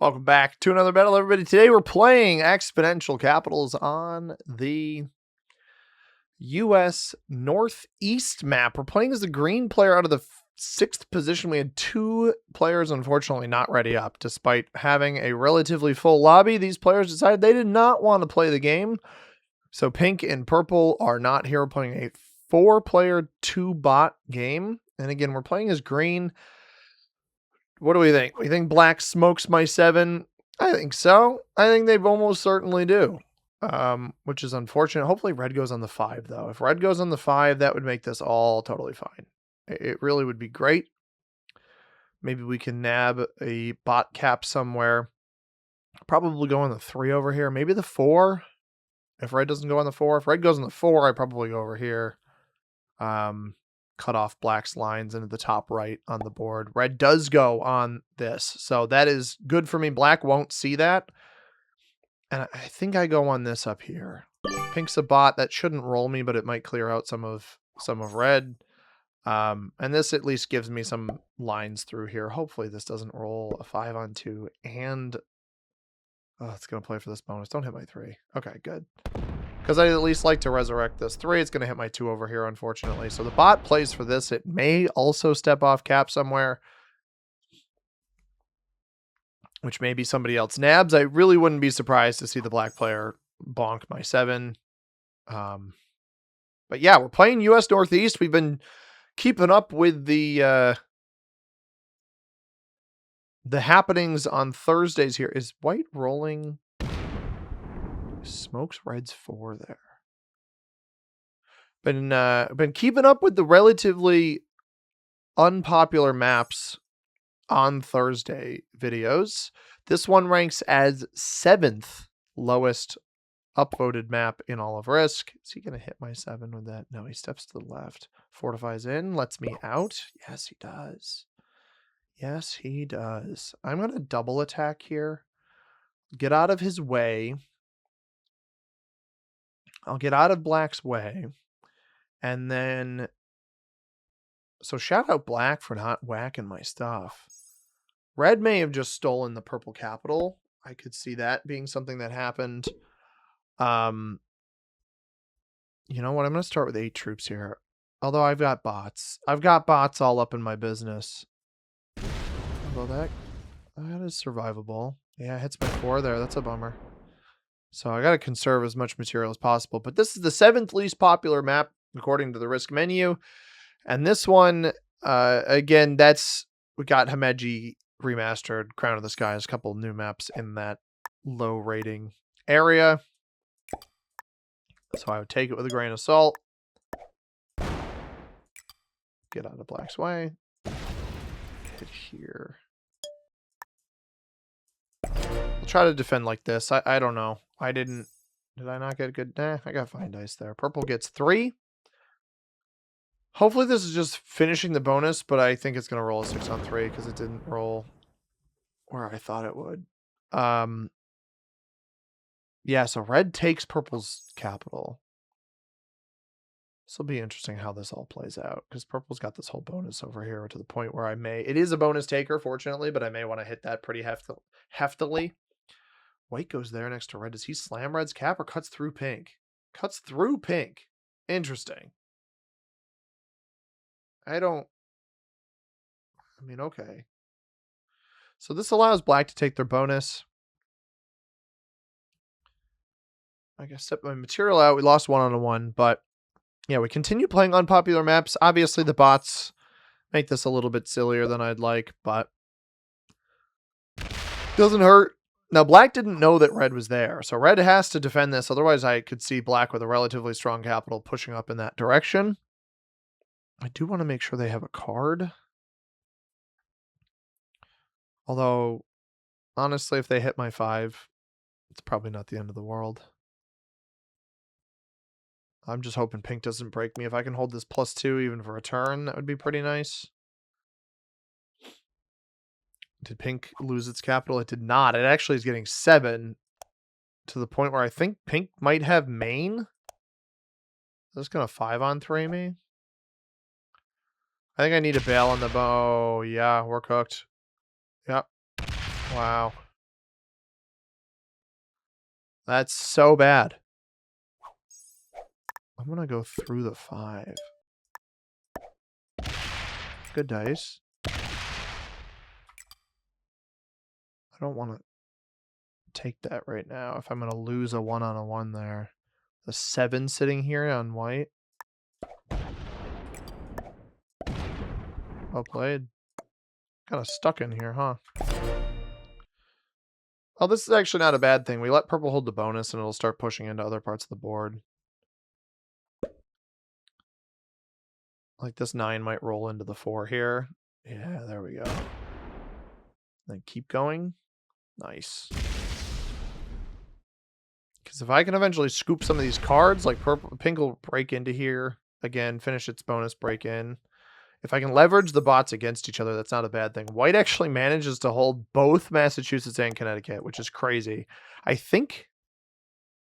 Welcome back to another battle, everybody. Today we're playing Exponential Capitals on the U.S. Northeast map. We're playing as the green player out of the 6th position. We had 2 players, unfortunately, not ready up. Despite having a relatively full lobby, these players decided they did not want to play the game. So pink and purple are not here. We're playing a 4-player, 2-bot game. And again, we're playing as green. What do we think? We think black smokes my 7? I think so. I think they almost certainly do, which is unfortunate. Hopefully red goes on the 5, though. If red goes on the 5, that would make this all totally fine. It really would be great. Maybe we can nab a bot cap somewhere. Probably go on the 3 over here. Maybe the 4. If red doesn't go on the 4. If red goes on the 4, I probably go over here. Cut off black's lines into the top right on the board. Red does go on this, so that is good for me. Black won't see that, and I think I go on this up here. Pink's a bot. That shouldn't roll me, but it might clear out some of red. And this at least gives me some lines through here. Hopefully this doesn't roll a 5 on 2, and it's gonna play for this bonus. Don't hit my 3. Okay, good. Because I at least like to resurrect this 3. It's going to hit my 2 over here, unfortunately. So the bot plays for this. It may also step off cap somewhere, which maybe somebody else nabs. I really wouldn't be surprised to see the black player bonk my 7. But yeah, we're playing U.S. Northeast. We've been keeping up with the happenings on Thursdays here. Is white rolling? Smokes red's 4 there. Been keeping up with the relatively unpopular maps on Thursday videos. This one ranks as 7th lowest upvoted map in all of Risk. Is he gonna hit my 7 with that? No, he steps to the left. Fortifies in, lets me out. Yes, he does. Yes, he does. I'm gonna double attack here. Get out of his way. I'll get out of black's way. And then, so shout out black for not whacking my stuff. Red may have just stolen the purple capital. I could see that being something that happened. You know what? I'm going to start with 8 troops here. Although I've got bots. I've got bots all up in my business. Although that is survivable. Yeah, it hits my 4 there. That's a bummer. So I got to conserve as much material as possible. But this is the 7th least popular map, according to the Risk menu. And this one, again, we got Himeji remastered, Crown of the Skies, a couple new maps in that low rating area. So I would take it with a grain of salt. Get out of black's way. Hit here. I'll try to defend like this. I don't know. Did I not get a good? Nah, I got fine dice there. Purple gets 3. Hopefully this is just finishing the bonus, but I think it's going to roll a 6 on 3 because it didn't roll where I thought it would. Yeah, so red takes purple's capital. This will be interesting how this all plays out because purple's got this whole bonus over here to the point where it is a bonus taker, fortunately, but I may want to hit that pretty heftily. White goes there next to red. Does he slam red's cap or cuts through pink? Cuts through pink. Interesting. Okay. So this allows black to take their bonus. I guess step my material out. We lost 1-on-1, but yeah, we continue playing unpopular maps. Obviously, the bots make this a little bit sillier than I'd like, but doesn't hurt. Now, black didn't know that red was there, so red has to defend this. Otherwise, I could see black with a relatively strong capital pushing up in that direction. I do want to make sure they have a card. Although, honestly, if they hit my 5, it's probably not the end of the world. I'm just hoping pink doesn't break me. If I can hold this +2 even for a turn, that would be pretty nice. Did pink lose its capital? It did not. It actually is getting 7 to the point where I think pink might have main. Is this going to 5 on 3 me? I think I need a bail on the bow. Yeah, we're cooked. Yep. Wow. That's so bad. I'm going to go through the 5. Good dice. I don't want to take that right now if I'm going to lose a 1-on-1 there. The 7 sitting here on white. Well played. Kind of stuck in here, huh? Oh, this is actually not a bad thing. We let purple hold the bonus and it'll start pushing into other parts of the board. Like this 9 might roll into the 4 here. Yeah, there we go. Then keep going. Nice. Because if I can eventually scoop some of these cards, like pink will break into here. Again, finish its bonus break in. If I can leverage the bots against each other, that's not a bad thing. White actually manages to hold both Massachusetts and Connecticut, which is crazy. I think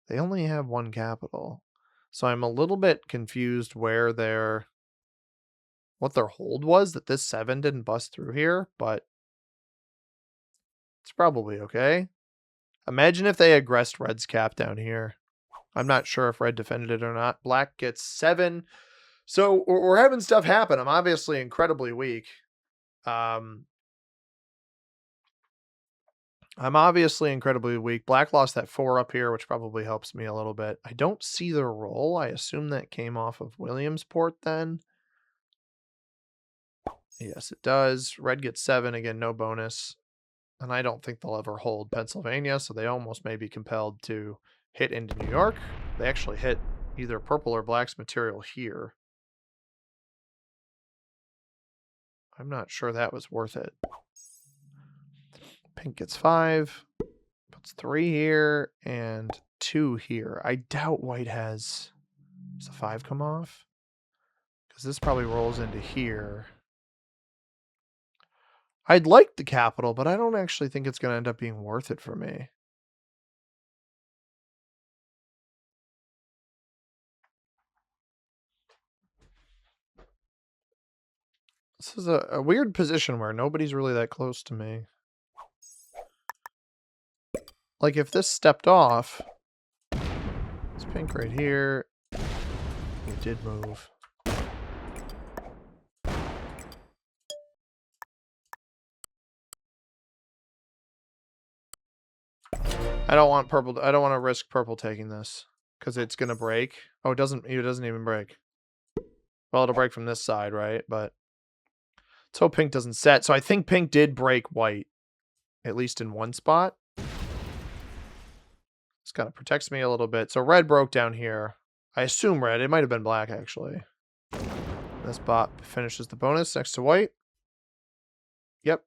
they only have 1 capital. So I'm a little bit confused where what their hold was, that this 7 didn't bust through here, but it's probably okay. Imagine if they aggressed Red's cap down here. I'm not sure if Red defended it or not. Black gets 7. So we're having stuff happen. I'm obviously incredibly weak. I'm obviously incredibly weak. Black lost that 4 up here, which probably helps me a little bit. I don't see the roll. I assume that came off of Williamsport then. Yes, it does. Red gets 7. Again, no bonus. And I don't think they'll ever hold Pennsylvania, so they almost may be compelled to hit into New York. They actually hit either purple or black's material here. I'm not sure that was worth it. Pink gets 5. Puts 3 here and 2 here. I doubt white has... Does the 5 come off? Because this probably rolls into here. I'd like the capital, but I don't actually think it's going to end up being worth it for me. This is a weird position where nobody's really that close to me. Like, if this stepped off, it's pink right here. It did move. I don't want purple. I don't want to risk purple taking this because it's going to break. Oh, it doesn't even break. Well, it'll break from this side, right? But let's hope pink doesn't set. So I think pink did break white, at least in one spot. This kind of protects me a little bit. So red broke down here. I assume red. It might have been black, actually. This bot finishes the bonus next to white. Yep.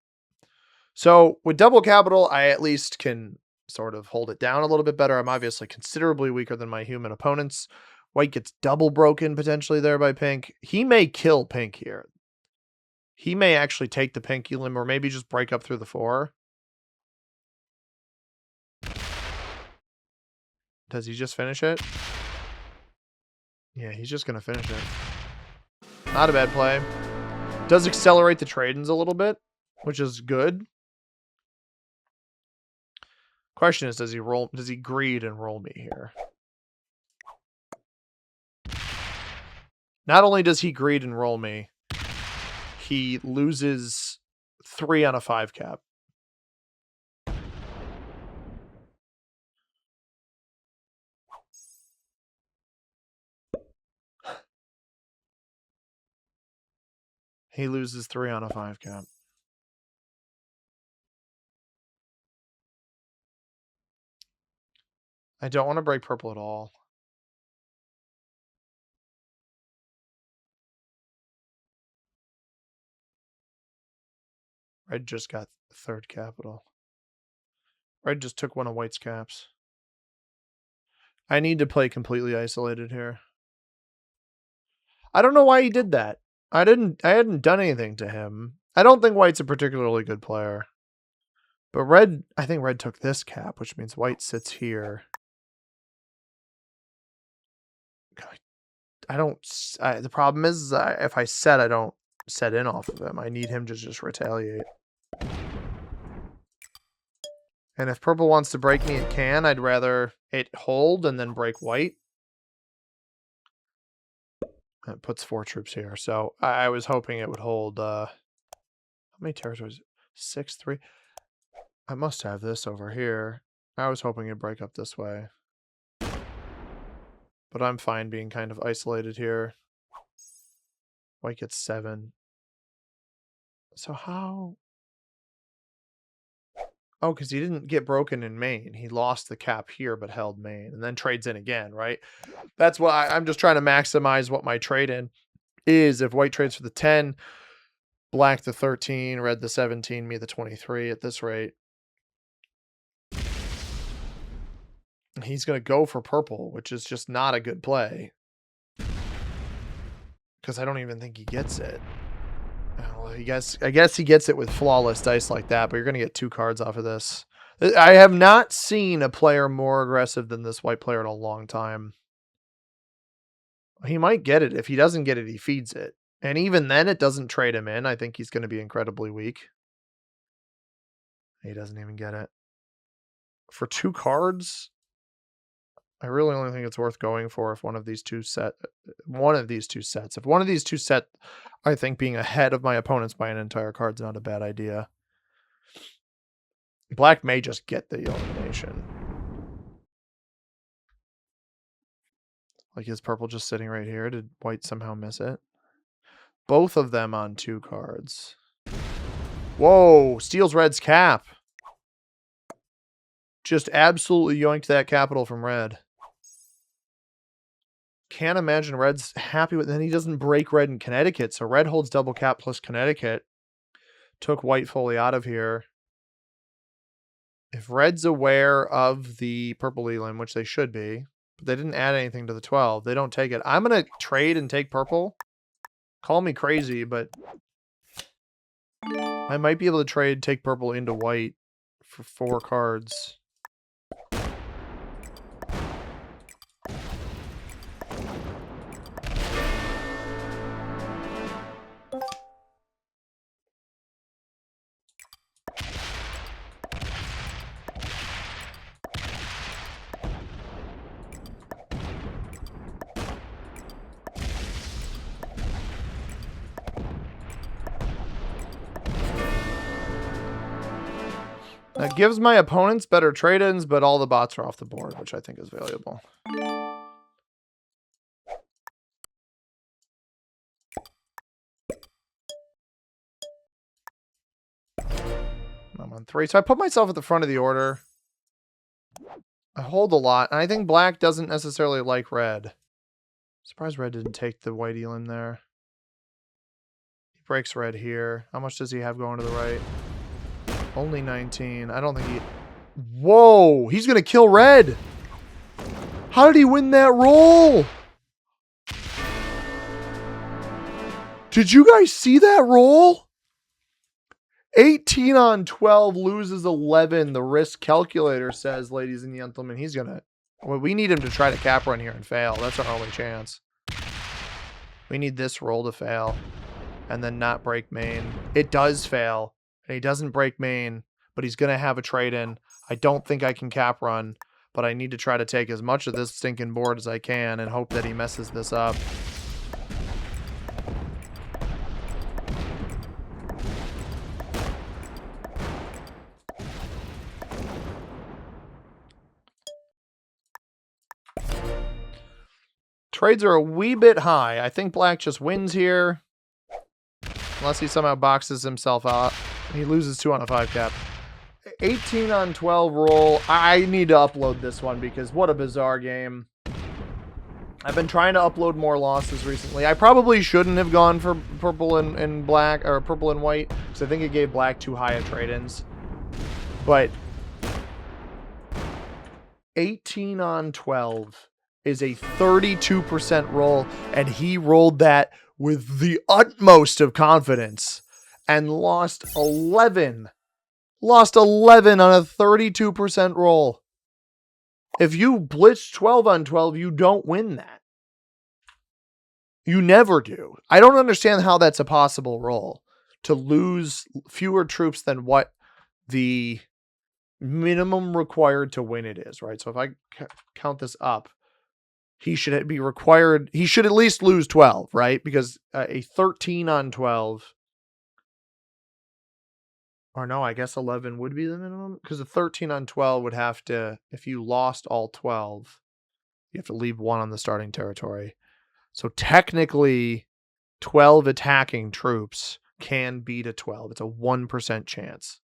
So with double capital, I at least can sort of hold it down a little bit better. I'm obviously considerably weaker than my human opponents. White gets double broken potentially there by pink. He may kill pink here. He may actually take the pink limb or maybe just break up through the 4. Does he just finish it? Yeah, he's just going to finish it. Not a bad play. Does accelerate the trade-ins a little bit, which is good. Question is, does he greed and roll me here? Not only does he greed and roll me, he loses 3 on a 5 cap. He loses 3 on a 5 cap. I don't want to break purple at all. Red just got 3rd capital. Red just took one of white's caps. I need to play completely isolated here. I don't know why he did that. I hadn't done anything to him. I don't think white's a particularly good player. But red, I think red took this cap, which means white sits here. The problem is if I set, I don't set in off of him. I need him to just retaliate. And if purple wants to break me, it can. I'd rather it hold and then break white. It puts 4 troops here. So I was hoping it would hold. How many territories? 6, 3. I must have this over here. I was hoping it'd break up this way. But I'm fine being kind of isolated here. White gets 7. So how? Oh, because he didn't get broken in main. He lost the cap here, but held main, and then trades in again, right? That's what I'm just trying to maximize what my trade in is. If white trades for the 10, black the 13, red the 17, me the 23 at this rate. He's going to go for purple, which is just not a good play. Because I don't even think he gets it. Well, I guess he gets it with flawless dice like that, but you're going to get 2 cards off of this. I have not seen a player more aggressive than this white player in a long time. He might get it. If he doesn't get it, he feeds it. And even then, it doesn't trade him in. I think he's going to be incredibly weak. He doesn't even get it. For 2 cards, I really only think it's worth going for if one of these two sets. If one of these two set, I think being ahead of my opponents by an entire card is not a bad idea. Black may just get the elimination. Like, is purple just sitting right here? Did white somehow miss it? Both of them on 2 cards. Whoa, steals red's cap. Just absolutely yoinked that capital from red. Can't imagine red's happy with it. Then he doesn't break red in Connecticut. So red holds double cap plus Connecticut. Took white fully out of here. If red's aware of the purple elim, which they should be, but they didn't add anything to the 12, they don't take it. I'm going to trade and take purple. Call me crazy, but I might be able to take purple into white for 4 cards. That gives my opponents better trade-ins, but all the bots are off the board, which I think is valuable. I'm on 3. So I put myself at the front of the order. I hold a lot. And I think black doesn't necessarily like red. Surprised red didn't take the white elim there. He breaks red here. How much does he have going to the right? Only 19. I don't think he... Whoa! He's going to kill red! How did he win that roll? Did you guys see that roll? 18 on 12 loses 11. The risk calculator says, ladies and gentlemen, he's going to... Well, we need him to try to cap run here and fail. That's our only chance. We need this roll to fail. And then not break main. It does fail. And he doesn't break main, but he's going to have a trade-in. I don't think I can cap run, but I need to try to take as much of this stinking board as I can and hope that he messes this up. Trades are a wee bit high. I think black just wins here. Unless he somehow boxes himself out. He loses 2 on a 5 cap. 18 on 12 roll. I need to upload this one because what a bizarre game. I've been trying to upload more losses recently. I probably shouldn't have gone for purple and black, or purple and white, because I think it gave black too high a trade-ins. But 18 on 12 is a 32% roll, and he rolled that with the utmost of confidence and lost 11. Lost 11 on a 32% roll. If you blitz 12 on 12, you don't win that. You never do. I don't understand how that's a possible roll. To lose fewer troops than what the minimum required to win it is, right? So if I count this up, he should be required, he should at least lose 12, right? Because a 13 on 12, or no, I guess 11 would be the minimum, because a 13 on 12 would have to, if you lost all 12, you have to leave one on the starting territory. So technically, 12 attacking troops can beat a 12. It's a 1% chance.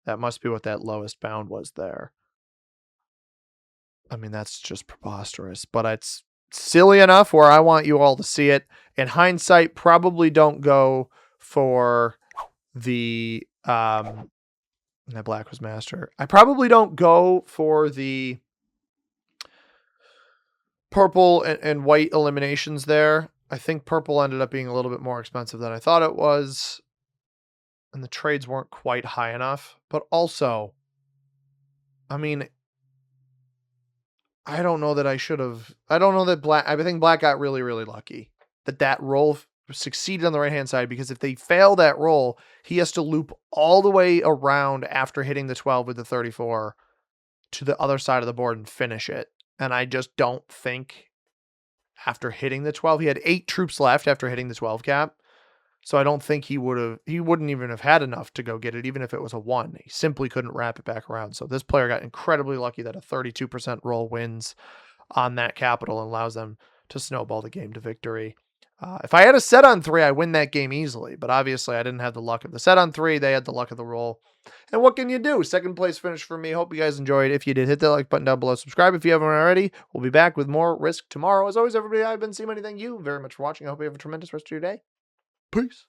That must be what that lowest bound was there. I mean, that's just preposterous, but it's silly enough where I want you all to see it. In hindsight, probably don't go for the that black was master. I probably don't go for the purple and white eliminations there. I think purple ended up being a little bit more expensive than I thought it was, and the trades weren't quite high enough. But also, I mean, I don't know that I should have. I don't know that black. I think black got really, really lucky that roll succeeded on the right hand side, because if they fail that roll, he has to loop all the way around after hitting the 12 with the 34 to the other side of the board and finish it. And I just don't think after hitting the 12, he had 8 troops left after hitting the 12 cap. So I don't think he wouldn't even have had enough to go get it, even if it was a 1. He simply couldn't wrap it back around. So this player got incredibly lucky that a 32% roll wins on that capital and allows them to snowball the game to victory. If I had a set on 3, I win that game easily, but obviously I didn't have the luck of the set on 3. They had the luck of the roll. And what can you do? Second place finish for me. Hope you guys enjoyed. If you did, hit that like button down below. Subscribe if you haven't already. We'll be back with more Risk tomorrow. As always, everybody, I've been C-Money. Thank you very much for watching. I hope you have a tremendous rest of your day. Peace.